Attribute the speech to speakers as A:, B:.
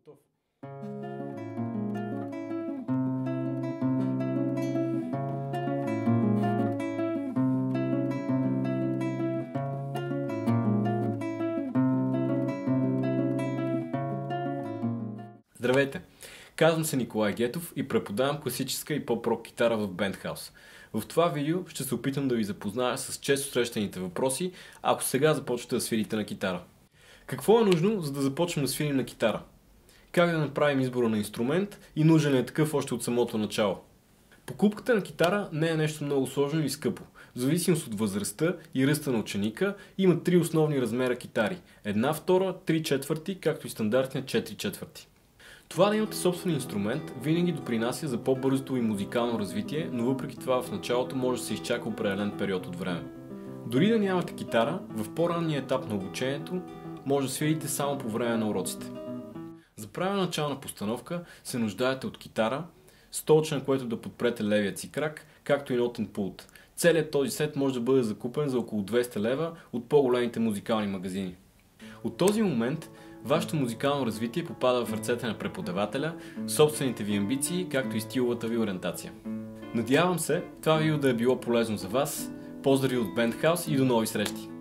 A: готов. Здравейте! Казвам се Николай Гетов и преподавам класическа и поп-рок китара в Band-House. В това видео ще се опитам да ви запозная с често срещаните въпроси, ако сега започвате да свирите на китара. Какво е нужно, за да започнем да свирим на китара? Как да направим избора на инструмент и нужен ли е такъв още от самото начало? Покупката на китара не е нещо много сложно и скъпо. В зависимост от възрастта и ръста на ученика има 3 основни размера китари. 1/2, 3/4, както и стандартният 4/4. Това да имате собствен инструмент винаги допринася за по-бързото и музикално развитие, но въпреки това в началото може да се изчака определен период от време. Дори да нямате китара, в по-ранния етап на обучението може да свирите само по време на уроците. За правилна начална постановка се нуждаете от китара, столче, на което да подпрете левият си крак, както и нотен пулт. Целият този сет може да бъде закупен за около 200 лева от по-големите музикални магазини. От този момент вашето музикално развитие попада в ръцете на преподавателя, собствените ви амбиции, както и стиловата ви ориентация. Надявам се това видео да е било полезно за вас. Поздрави от Band-House и до нови срещи!